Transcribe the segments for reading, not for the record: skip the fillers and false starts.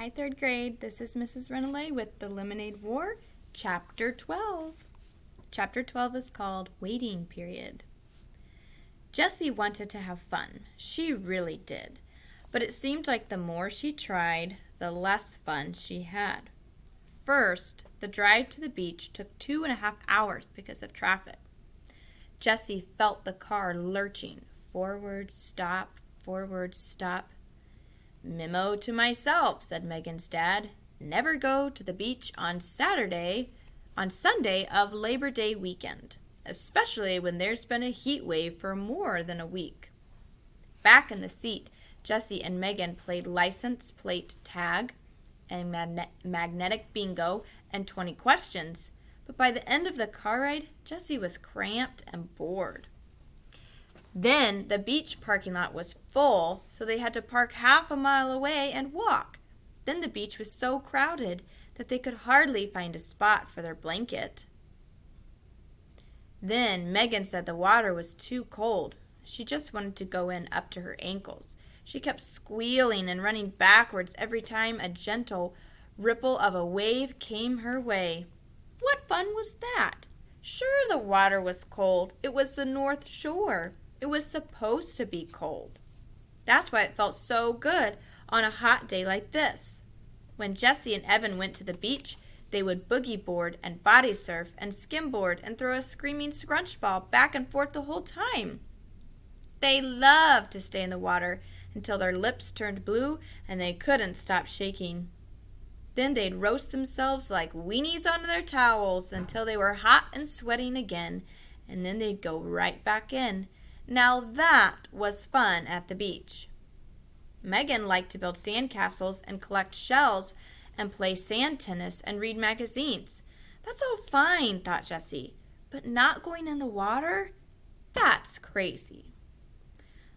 Hi, third grade. This is Mrs. Renelay with the Lemonade War, Chapter 12. Chapter 12 is called Waiting Period. Jessie wanted to have fun. She really did. But it seemed like the more she tried, the less fun she had. First, the drive to the beach took 2.5 hours because of traffic. Jessie felt the car lurching. Forward, stop, forward, stop. "Memo to myself," said Megan's dad. "Never go to the beach on Sunday of Labor Day weekend, especially when there's been a heat wave for more than a week." Back in the seat, Jessie and Megan played license plate tag and magnetic bingo and 20 questions, but by the end of the car ride, Jessie was cramped and bored. Then the beach parking lot was full, so they had to park half a mile away and walk. Then the beach was so crowded that they could hardly find a spot for their blanket. Then Megan said the water was too cold. She just wanted to go in up to her ankles. She kept squealing and running backwards every time a gentle ripple of a wave came her way. What fun was that? Sure, the water was cold. It was the North Shore. It was supposed to be cold. That's why it felt so good on a hot day like this. When Jessie and Evan went to the beach, they would boogie board and body surf and skimboard and throw a screaming scrunch ball back and forth the whole time. They loved to stay in the water until their lips turned blue and they couldn't stop shaking. Then they'd roast themselves like weenies on their towels until they were hot and sweating again, and then they'd go right back in. Now that was fun at the beach. Megan liked to build sandcastles and collect shells and play sand tennis and read magazines. That's all fine, thought Jessie, but not going in the water? That's crazy.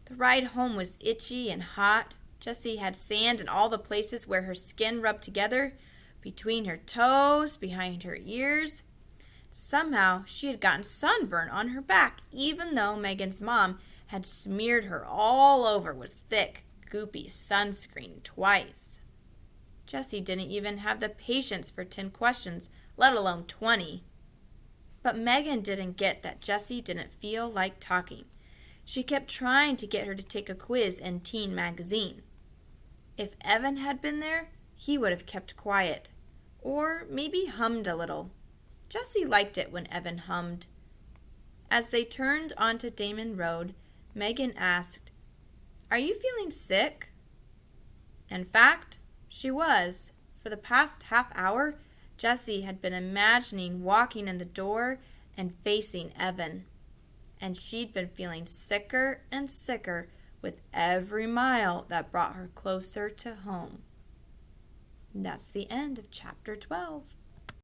The ride home was itchy and hot. Jessie had sand in all the places where her skin rubbed together, between her toes, behind her ears. Somehow, she had gotten sunburn on her back, even though Megan's mom had smeared her all over with thick, goopy sunscreen twice. Jessie didn't even have the patience for 10 questions, let alone 20. But Megan didn't get that Jessie didn't feel like talking. She kept trying to get her to take a quiz in Teen Magazine. If Evan had been there, he would have kept quiet, or maybe hummed a little. Jessie liked it when Evan hummed. As they turned onto Damon Road, Megan asked, "Are you feeling sick?" In fact, she was. For the past half hour, Jessie had been imagining walking in the door and facing Evan. And she'd been feeling sicker and sicker with every mile that brought her closer to home. And that's the end of Chapter 12.